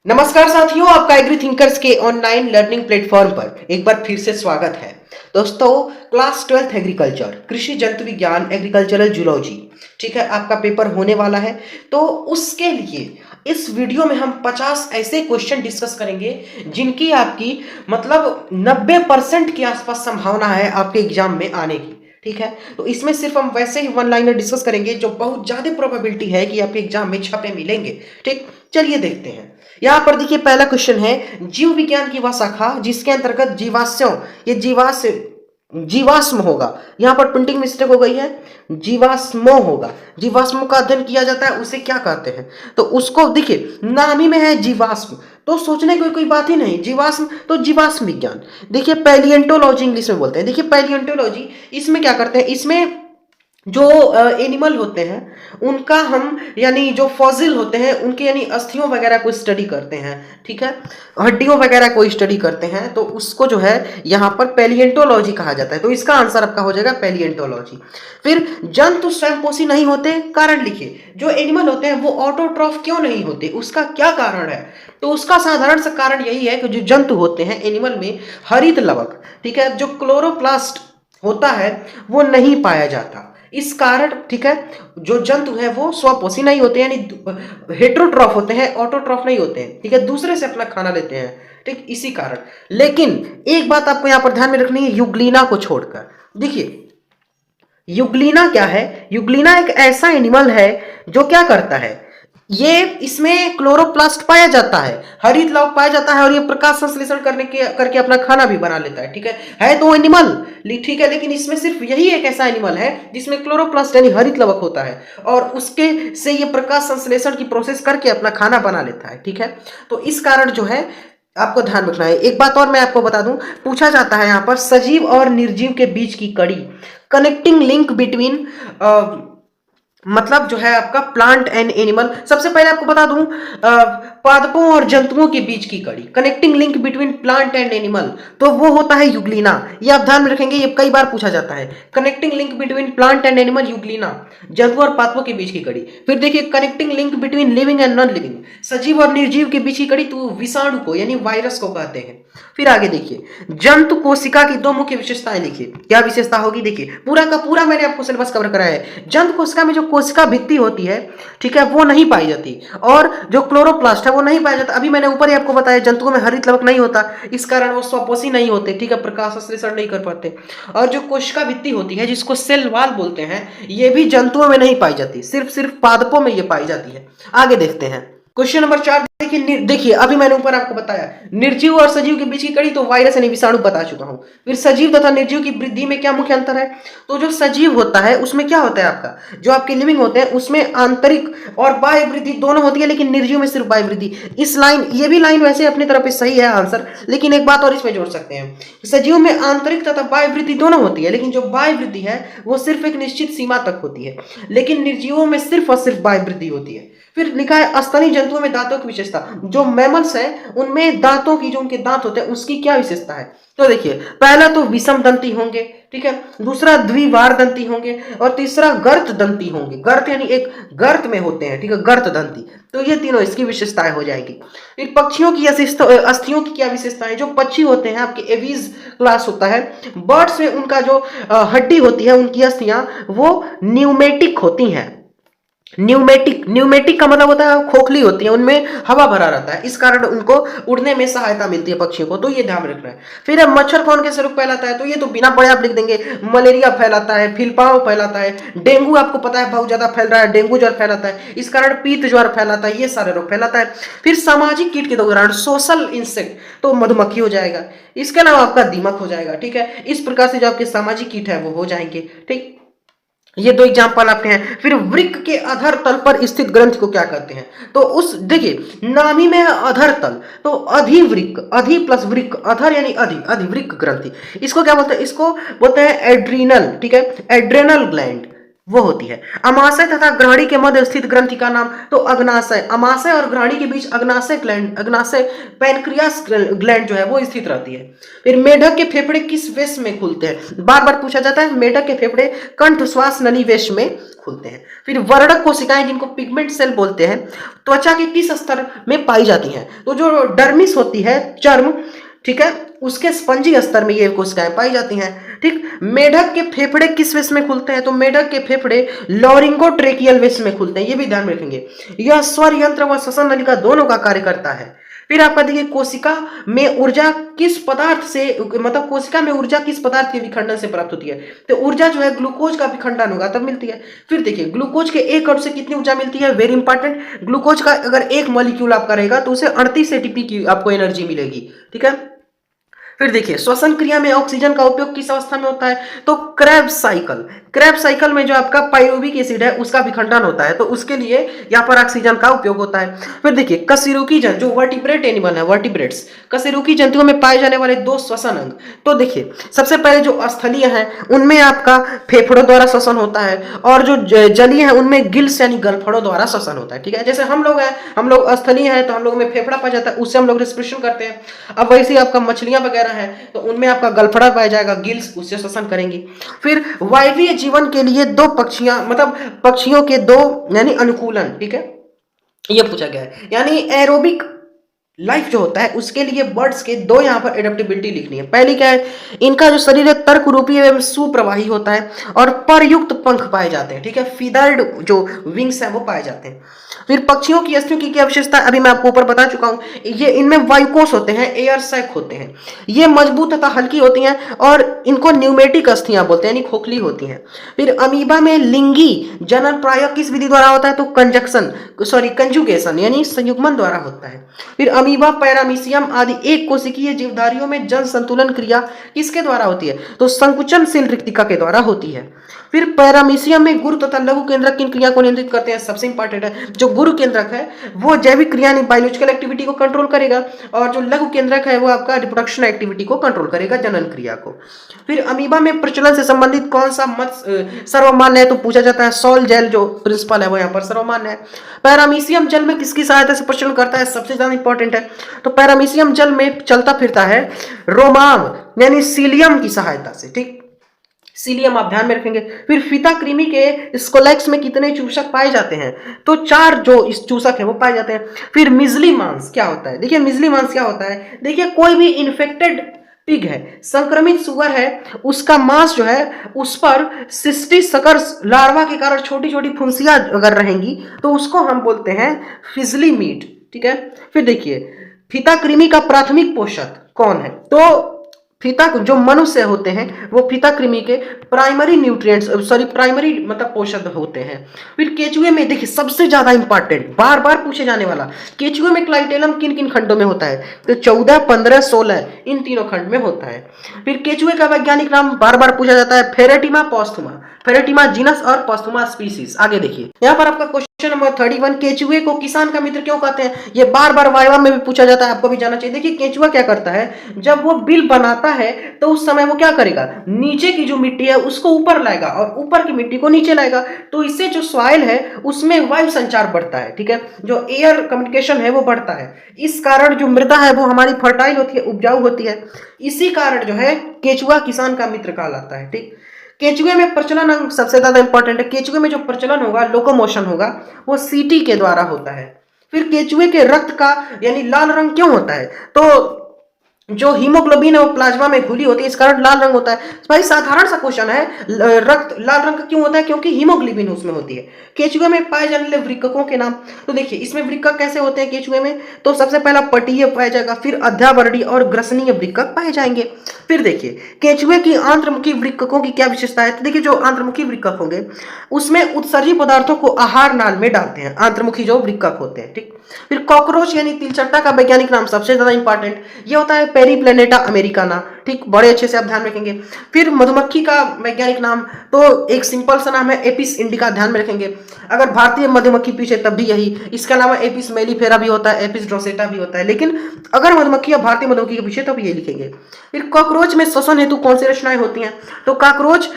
नमस्कार साथियों, आपका एग्री थिंकर्स के ऑनलाइन लर्निंग प्लेटफॉर्म पर एक बार फिर से स्वागत है। दोस्तों, क्लास 12th एग्रीकल्चर, कृषि जंतु विज्ञान, एग्रीकल्चरल जूलॉजी, ठीक है, आपका पेपर होने वाला है। तो उसके लिए इस वीडियो में हम 50 ऐसे क्वेश्चन डिस्कस करेंगे जिनकी आपकी मतलब 90% के आसपास संभावना है आपके एग्जाम में आने की। ठीक है, तो इसमें सिर्फ हम वैसे ही वन लाइनर डिस्कस करेंगे जो बहुत ज्यादा प्रोबेबिलिटी है कि आपके एग्जाम में छपे मिलेंगे। ठीक, चलिए देखते हैं। यहाँ पर देखिए, पहला क्वेश्चन है, जीव विज्ञान की वह शाखा जिसके अंतर्गत जीवाश्यों, ये जीवाश्म होगा। यहाँ पर प्रिंटिंग मिस्टेक हो गई है, जीवाश्मों होगा। जीवाश्मों का अध्ययन किया जाता है, उसे क्या कहते हैं? तो उसको देखिए, नाम ही में है जीवाश्म, तो सोचने की कोई बात ही नहीं। जीवाश्म तो जीवाश्म विज्ञान। देखिए, पैलिएंटोलॉजी इंग्लिश में बोलते हैं। देखिए, पैलिएंटोलॉजी, इसमें क्या करते हैं, इसमें जो एनिमल होते हैं उनका हम यानी जो फॉसिल होते हैं उनके यानी अस्थियों वगैरह को स्टडी करते हैं। ठीक है, हड्डियों वगैरह को स्टडी करते हैं, तो उसको जो है यहाँ पर पैलिएंटोलॉजी कहा जाता है। तो इसका आंसर आपका हो जाएगा पैलिएंटोलॉजी। फिर जंतु स्वयंपोषी नहीं होते, कारण लिखिए। जो एनिमल होते हैं वो ऑटोट्रॉफ क्यों नहीं होते, उसका क्या कारण है? तो उसका साधारण सा कारण यही है कि जो जंतु होते हैं एनिमल में हरित लवक, ठीक है, जो क्लोरोप्लास्ट होता है वो नहीं पाया जाता। इस कारण, ठीक है, जो जंतु है वो स्वपोषी नहीं होते, यानी हेट्रोट्रॉफ होते हैं, ऑटोट्रॉफ नहीं होते हैं। ठीक है, दूसरे से अपना खाना लेते हैं। ठीक, इसी कारण। लेकिन एक बात आपको यहां पर ध्यान में रखनी है, युग्लिना को छोड़कर। देखिए, युग्लिना क्या है? युग्लिना एक ऐसा एनिमल है जो क्या करता है, ये इसमें क्लोरोप्लास्ट पाया जाता है, हरित लवक पाया जाता है, और ये प्रकाश संश्लेषण करके अपना खाना भी बना लेता है। ठीक है तो एनिमल, ठीक है, लेकिन इसमें सिर्फ यही एक ऐसा एनिमल है जिसमें क्लोरोप्लास्ट यानी हरित लवक होता है, और उसके से ये प्रकाश संश्लेषण की प्रोसेस करके अपना खाना बना लेता है। ठीक है, तो इस कारण जो है आपको ध्यान रखना है। एक बात और मैं आपको बता दूं, पूछा जाता है यहाँ पर सजीव और निर्जीव के बीच की कड़ी, कनेक्टिंग लिंक बिटवीन, मतलब जो है आपका प्लांट एंड एनिमल। सबसे पहले आपको बता दूं, पादपों और जंतुओं के बीच की कड़ी, connecting link between plant and animal, तो वो होता है युग्लिना। ये आप ध्यान में रखेंगे, ये कई बार पूछा जाता है। Connecting link between plant and animal, Euglena, जंतु और पादपों के बीच की कड़ी। फिर देखिए, connecting link between living and non living, सजीव और निर्जीव के बीच की कड़ी, तो विषाणु को यानी वायरस को कहते हैं। फिर आगे देखिए, जंतु कोशिका की दो मुख्य विशेषताएं लिखिए। क्या विशेषता होगी? देखिए, पूरा का पूरा मैंने आपको सिलेबस कवर कराया है। जंतु कोशिका में जो कोशिका भित्ति होती है, ठीक है, वो नहीं पाई जाती, और जो क्लोरोप्लास्ट है वो नहीं पाया जाता। अभी मैंने ऊपर ही आपको बताया, जंतुओं में हरित लवक नहीं होता, इस कारण वो स्वपोषी नहीं होते। ठीक है, प्रकाश संश्लेषण नहीं कर पाते। और जो कोशिका भित्ति होती है, जिसको सेल वॉल बोलते हैं, ये भी जंतुओं में नहीं पाई जाती, सिर्फ पादपों में ये पाई जाती है। आगे देखते हैं क्वेश्चन नंबर 4। देखिए, अभी मैंने ऊपर आपको बताया निर्जीव और सजीव के बीच की कड़ी, तो वायरस यानी विषाणु बता चुका हूं। फिर सजीव तथा निर्जीव की वृद्धि में क्या मुख्य अंतर है? तो जो सजीव होता है उसमें क्या होता है, आपका जो आपके लिविंग होते हैं उसमें आंतरिक और बाह्य वृद्धि दोनों होती है, लेकिन निर्जीव में सिर्फ बाह्य वृद्धि। इस लाइन, ये भी लाइन वैसे अपनी तरफ सही है आंसर, लेकिन एक बात और इसमें जोड़ सकते हैं, सजीव में आंतरिक तथा बाह्य वृद्धि दोनों होती है, लेकिन जो बाह्य वृद्धि है वो सिर्फ एक निश्चित सीमा तक होती है, लेकिन निर्जीवों में सिर्फ और सिर्फ बाह्य वृद्धि होती है। फिर लिखा है, स्तनी जंतुओं में दांतों की विशेषता, जो मैमल्स हैं उनमें दांतों की, जो उनके दांत होते हैं उसकी क्या विशेषता है? तो देखिए, पहला तो विषम दंती होंगे, ठीक है, दूसरा द्विवार दंती होंगे, और तीसरा गर्त दंती होंगे। गर्त यानी एक गर्त में होते हैं, ठीक है, गर्त दंती। तो ये तीनों इसकी विशेषताएं हो जाएगी। फिर पक्षियों की अस्थियों की क्या विशेषताएं? जो पक्षी होते हैं आपके एवीज क्लास होता है, बर्ड्स में उनका जो हड्डी होती है, उनकी अस्थियां वो न्यूमेटिक होती हैं। न्यूमेटिक का मतलब होता है खोखली होती है, उनमें हवा भरा रहता है, इस कारण उनको उड़ने में सहायता मिलती है पक्षियों को, तो ये ध्यान रखना है। फिर अब मच्छर कौन कैसे रोग फैलाता है? तो ये तो बिना पढ़े आप लिख देंगे, मलेरिया फैलाता है, फिलपाव फैलाता है, डेंगू आपको पता है बहुत ज्यादा फैल रहा है, डेंगू ज्वर फैलाता है, इस कारण पीत ज्वर फैलाता है, ये सारे रोग फैलाता है। फिर सामाजिक कीट के दौरान सोशल इंसेक्ट, तो मधुमक्खी हो जाएगा, इसके अलावा आपका दीमक हो जाएगा। ठीक है, इस प्रकार से जो आपके सामाजिक कीट है वो हो जाएंगे। ठीक, ये दो एग्जांपल आपके हैं। फिर वृक्क के अधर तल पर स्थित ग्रंथ को क्या कहते हैं? तो उस देखिए, नामी में है अधर तल, तो अधिवृक्क, अधि प्लस वृक्क, अधर यानी अधिवृक्क ग्रंथि, इसको क्या बोलते हैं? इसको बोलते हैं एड्रीनल, ठीक है, एड्रेनल ग्लैंड, वो होती है। अमाशय तथा ग्रहणी के मध्य स्थित ग्रंथि का नाम, तो अग्नाशय, अमाशय और ग्रहणी के बीच अग्नाशय ग्लैंड, अग्नाशय पैनक्रियास ग्लैंड जो है वो स्थित रहती है। फिर मेढक के फेफड़े किस वेश में खुलते हैं, बार बार पूछा जाता है। मेढक के फेफड़े कंठ श्वास नली वेश में खुलते हैं। फिर वर्णक कोशिकाएं जिनको पिगमेंट सेल बोलते हैं, त्वचा के किस स्तर में पाई जाती हैं, तो जो डर्मिस होती है, चर्म, ठीक है, उसके स्पंजी स्तर में ये कोशिकाएं पाई जाती हैं। ठीक, मेढक के फेफड़े किस वेश में खुलते हैं, तो मेढक के फेफड़े लॉरिंगोट्रेकियल वेश में खुलते हैं, ये भी ध्यान में रखेंगे। यह स्वर यंत्र व श्वसन नलिका दोनों का कार्य करता है। फिर आपका देखिए, कोशिका में ऊर्जा किस पदार्थ से, मतलब कोशिका में ऊर्जा किस पदार्थ के विखंडन से प्राप्त होती है, तो ऊर्जा जो है ग्लूकोज का विखंडन होगा तब मिलती है। फिर देखिए, ग्लूकोज के एक अणु से कितनी ऊर्जा मिलती है, वेरी इंपॉर्टेंट। ग्लूकोज का अगर एक मॉलिक्यूल आपका रहेगा तो उसे 38 एटीपी की आपको एनर्जी मिलेगी। ठीक है, फिर देखिए, श्वसन क्रिया में ऑक्सीजन का उपयोग किस अवस्था में होता है, तो क्रेब्स साइकिल, क्रेब्स साइकिल में जो आपका पाइरुविक एसिड है उसका विखंडन होता है, तो उसके लिए यहाँ पर ऑक्सीजन का उपयोग होता है। फिर देखिए, कशेरुकी जंतु, जो वर्टिब्रेट एनिमल है, वर्टिब्रेट्स, कशेरुकी जंतुओं में पाए जाने वाले दो श्वसन अंग, तो देखिए सबसे पहले जो स्थलीय है उनमें आपका फेफड़ों द्वारा श्वसन होता है, और जो जलीय है उनमें गिल्स यानी गलफड़ों द्वारा श्वसन होता है। ठीक है, जैसे हम लोग हैं, हम लोग स्थलीय हैं तो हम लोग में फेफड़ा पाया जाता है, उससे हम लोग रेस्पिरेशन करते हैं। अब वैसे ही आपका मछलियां वगैरह है तो उनमें आपका गलफड़ा पाया जाएगा, गिल्स, उससे श्वसन करेंगी। फिर वायवीय जीवन के लिए दो पक्षियां, मतलब पक्षियों के दो यानी अनुकूलन, ठीक है, ये पूछा गया है। यानी एरोबिक लाइफ जो होता है उसके लिए बर्ड्स के दो यहाँ पर एडेप्टेबिलिटी लिखनी है। पहली क्या है, इनका जो शरीर है तर्क रूपी एवं सुप्रवाही होता है और परयुक्त पंख पाए जाते हैं। ठीक है, फीदर्ड जो विंग्स है वो पाए जाते हैं। फिर पक्षियों की अस्थियों की क्या विशेषता, अभी मैं आपको ऊपर बता चुका हूं, ये इनमें वायुकोष होते हैं, एयर सैक होते हैं, ये मजबूत तथा हल्की होती हैं और इनको न्यूमेटिक अस्थियां बोलते हैं, यानी खोखली होती हैं। फिर अमीबा में लिंगी जनन प्राय किस विधि द्वारा होता है, तो कंजुगेशन यानी संयुग्मन द्वारा होता है। फिर अमीबा, पैरामीशियम आदि एक कोशिकीय जीवधारियों में जन संतुलन क्रिया किसके द्वारा होती है, तो संकुचनशील रिक्तिका के द्वारा होती है। फिर पैरामीशियम में गुरु तथा लघु केंद्रक किन क्रिया को नियंत्रित करते हैं, सबसे इंपॉर्टेंट है, जो गुरु केंद्रक है वो जैविक क्रिया यानी बायोलॉजिकल एक्टिविटी को कंट्रोल करेगा, और जो लघु केंद्रक है वो आपका रिप्रोडक्शन एक्टिविटी को कंट्रोल करेगा, जनन क्रिया को। फिर अमीबा में प्रचलन से संबंधित कौन सा मत सर्वमान्य है, तो पूछा जाता है सॉल जेल जो प्रिंसिपल है वो यहाँ पर सर्वमान्य है। पैरामीशियम जल में किसकी सहायता से प्रचलन करता है, सबसे ज्यादा इंपॉर्टेंट है, तो पैरामीशियम जल में चलता फिरता है रोमाम यानी सीलियम की सहायता से। ठीक, सीलियम आप ध्यान में रखेंगे। फिर फीता कृमि के स्कोलेक्स में कितने चूषक पाए जाते हैं, तो 4 जो इस चूषक है वो पाए जाते हैं। फिर मिजली मांस क्या होता है, देखिए मिजली मांस क्या होता है, देखिए कोई भी इन्फेक्टेड पिग है, संक्रमित सुअर है, उसका मांस जो है उस पर सिस्टिस सकर्स लार्वा के कारण छोटी छोटी फुंसियां अगर रहेंगी तो उसको हम बोलते हैं फिजली मीट। ठीक है, फिर देखिए फीता कृमि का प्राथमिक पोषक कौन है, तो फीता जो मनुष्य होते हैं वो फीता कृमि के प्राइमरी न्यूट्रिएंट्स प्राइमरी मतलब पोषक होते हैं। फिर केचुए में देखिए सबसे ज्यादा इंपॉर्टेंट बार बार पूछे जाने वाला, केचुए में क्लाइटेलम किन किन खंडों में होता है, तो 14, 15, 16 इन तीनों खंड में होता है। फिर केचुए का वैज्ञानिक नाम बार बार पूछा जाता है, फेरेटिमा पॉस्थुमा, फेरेटिमा जीनस और पॉस्थुमा स्पीसीज। आगे देखिए यहाँ पर आपका क्वेश्चन नंबर 31, केचुए को किसान का मित्र क्यों कहते हैं, ये बार बार वाइवा में भी पूछा जाता है, आपको भी जाना चाहिए। देखिए केचुआ क्या करता है, जब वो बिल बनाता है तो उस समय वो क्या करेगा, नीचे की जो मिट्टी है उसको ऊपर लाएगा और ऊपर की मिट्टी को नीचे लाएगा, तो इससे जो सॉइल है उसमें वायु संचार बढ़ता है। ठीक है, जो एयर कम्युनिकेशन है वो बढ़ता है, इस कारण जो मृदा है वो हमारी फर्टाइल होती है, उपजाऊ होती है। इसी कारण जो है केचुआ किसान का मित्र कहलाता है। ठीक, केचुए में प्रचलन अंग सबसे ज्यादा इंपॉर्टेंट है, केचुए में जो प्रचलन होगा, लोकोमोशन होगा, वो सीटी के द्वारा होता है। फिर केचुए के रक्त का यानी लाल रंग क्यों होता है, तो जो हीमोग्लोबिन है वो प्लाज्मा में घुली होती है, इस कारण लाल रंग होता है। भाई साधारण सा क्वेश्चन है, रक्त लाल रंग का क्यों होता है, क्योंकि हीमोग्लोबिन उसमें होती है। केचुए में पाए जाने वाले वृक्कों के नाम, तो देखिए इसमें वृक्क कैसे होते हैं केचुए में, तो सबसे पहला पटीय पाया जाएगा, फिर अध्यावर्णी और ग्रसनीय वृक्क पाए जाएंगे। फिर देखिए केचुए की आंत्रमुखी वृक्कों की क्या विशेषता है, तो देखिए जो आंत्रमुखी वृक्क होंगे उसमें उत्सर्जी पदार्थों को आहार नाल में डालते हैं, आंत्रमुखी जो वृक्क होते हैं। ठीक, फिर कॉकरोच यानी तिलचट्टा का वैज्ञानिक नाम सबसे ज्यादा इंपॉर्टेंट, ये होता है पेरीप्लेनेटा अमेरिकाना। ठीक, बड़े अच्छे से आप ध्यान रखेंगे। फिर मधुमक्खी का वैज्ञानिक नाम, तो एक सिंपल सा नाम है एपिस इंडिका, ध्यान में रखेंगे। अगर भारतीय मधुमक्खी पूछे तब भी यही, इसके अलावा एपिस मेलिफेरा भी होता है, एपिस ड्रोसेटा भी होता है, लेकिन अगर मधुमक्खी या भारतीय मधुमक्खी के पूछे तब ये लिखेंगे। फिर कॉकरोच में श्वसन हेतु कौन सी रचनाएं होती हैं, तो कॉकरोच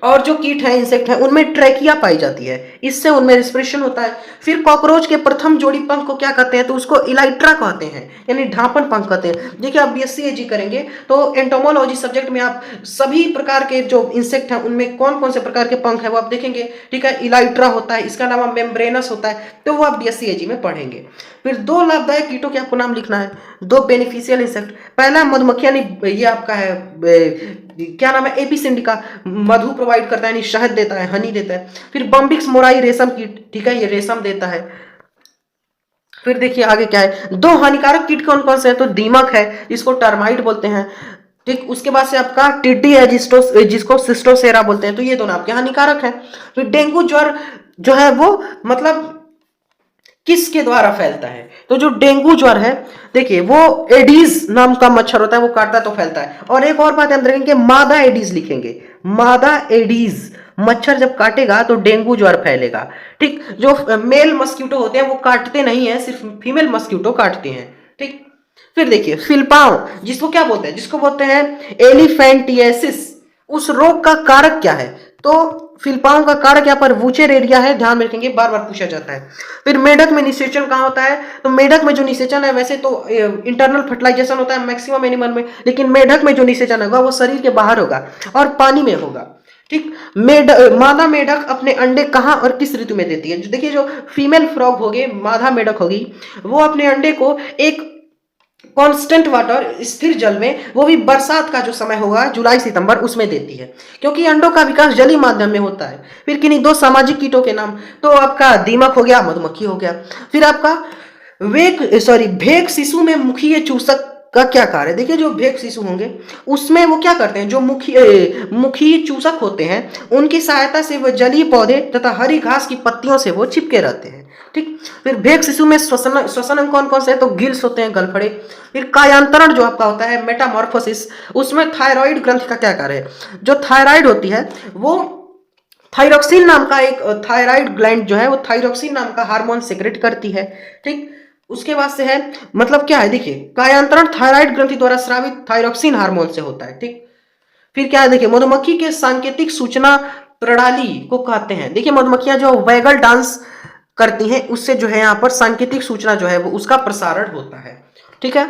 और जो कीट है, इंसेक्ट है, उनमें ट्रैकिया पाई जाती है, इससे उनमें रिस्पिरेशन होता है। फिर कॉकरोच के प्रथम जोड़ी पंख को क्या कहते हैं, तो उसको इलाइट्रा कहते हैं, यानी ढांपन पंख कहते हैं। देखिए आप बीएससी एजी करेंगे तो एंटोमोलॉजी सब्जेक्ट में आप सभी प्रकार के जो इंसेक्ट हैं उनमें कौन कौन से प्रकार के पंख है वो आप देखेंगे। ठीक है, इलाइट्रा होता है, इसका नाम मेम्ब्रेनस होता है, तो वो आप बीएससी एजी में पढ़ेंगे। फिर दो लाभदायक कीटों के आपको नाम लिखना है, दो बेनिफिशियल इंसेक्ट। पहला मधुमक्खियां, ये आपका है क्या नाम है, एपिस इंडिका, मधु प्रोवाइड करता है, यानी शहद देता है, हनी देता है। फिर बम्बिक्स मोराई, रेशम कीट, ठीक है, ये रेशम देता है। फिर देखिए आगे क्या है, दो हानिकारक कीट कौन कौन से हैं, तो दीमक है, इसको टर्माइट बोलते हैं। ठीक, उसके बाद से आपका टिड्डी है, जिसको सिस्टोसेरा बोलते हैं, तो ये दोनों आपके हानिकारक हैं। फिर डेंगू ज्वर जो है वो मतलब किसके द्वारा फैलता है, तो जो डेंगू ज्वर है, देखिए वो एडीज नाम का मच्छर होता है, वो काटता है तो फैलता है। और एक और बात हम देखेंगे, मादा एडीज लिखेंगे, मादा एडीज मच्छर जब काटेगा तो डेंगू ज्वर फैलेगा। ठीक, जो मेल मस्क्यूटो होते हैं वो काटते नहीं है, सिर्फ फीमेल मस्क्यूटो काटते हैं। ठीक, फिर देखिए फिलपाओं, जिसको क्या बोलते हैं, जिसको बोलते हैं एलिफेंटिएसिस, उस रोग का कारक क्या है, तो फिलपाओं का कारक यहाँ पर वूचेरेरिया है, ध्यान में रखेंगे, बार बार पूछा जाता है। फिर मेढक में निषेचन कहाँ होता है, तो मेढक में जो निषेचन है, वैसे तो इंटरनल फर्टिलाइजेशन होता है मैक्सिमम एनिमल में, लेकिन मेढक में जो निषेचन होगा वो शरीर के बाहर होगा और पानी में होगा। ठीक, मादा मेढक अपने अंडे कहाँ और किस ऋतु में देती है, जो देखिए जो फीमेल फ्रॉग होगी, मादा मेढक होगी, वो अपने अंडे को एक कांस्टेंट वाटर, स्थिर जल में, वो भी बरसात का जो समय होगा जुलाई सितंबर, उसमें देती है, क्योंकि अंडों का विकास जलीय माध्यम में होता है। फिर किन्हीं दो सामाजिक कीटों के नाम, तो आपका दीमक हो गया, मधुमक्खी हो गया। फिर आपका भेक शिशु में मुखीय चूसक का क्या कार्य है, देखिए जो भेक शिशु होंगे उसमें वो क्या करते हैं, जो मुखी चूसक होते हैं उनकी सहायता से वो जलीय पौधे तथा हरी घास की पत्तियों से वो चिपके रहते हैं। ठीक, फिर भेक शिशु में श्वसन अंग कौन कौन से हैं, तो गिल्स होते हैं, गलफड़े। फिर कायांतरण जो आपका होता है, मेटामॉर्फोसिस, उसमें थायराइड ग्रंथि का क्या कार्य है, जो थायराइड होती है वो थायरोक्सिन नाम का एक थायराइड ग्लैंड जो है वो थायरोक्सिन नाम का हार्मोन सिक्रेट करती है। ठीक, उसके बाद से है मतलब क्या है, देखिए कायांतरण थायराइड ग्रंथि द्वारा स्रावित थायरोक्सिन हार्मोन से होता है। ठीक, फिर क्या है, देखिए मधुमक्खी के सांकेतिक सूचना प्रणाली को कहते हैं, देखिए मधुमक्खियां जो वैगल डांस करती हैं उससे जो है यहाँ पर सांकेतिक सूचना जो है वो उसका प्रसारण होता है। ठीक है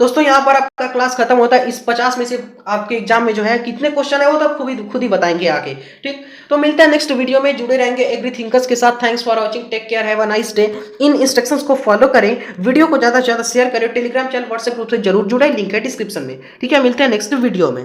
दोस्तों, यहाँ पर आपका क्लास खत्म होता है। इस 50 में से आपके एग्जाम में जो है कितने क्वेश्चन है वो तो खुद ही बताएंगे आगे। ठीक, तो मिलते हैं नेक्स्ट वीडियो में, जुड़े रहेंगे एग्री थिंकर्स के साथ। Thanks for watching, take care, have a nice day. इन इंस्ट्रक्शंस को फॉलो करें, वीडियो को ज्यादा से ज्यादा शेयर करें, टेलीग्राम चैनल व्हाट्सएप ग्रुप से जरूर जुड़े, लिंक है डिस्क्रिप्शन में। ठीक है, मिलते हैं नेक्स्ट वीडियो में।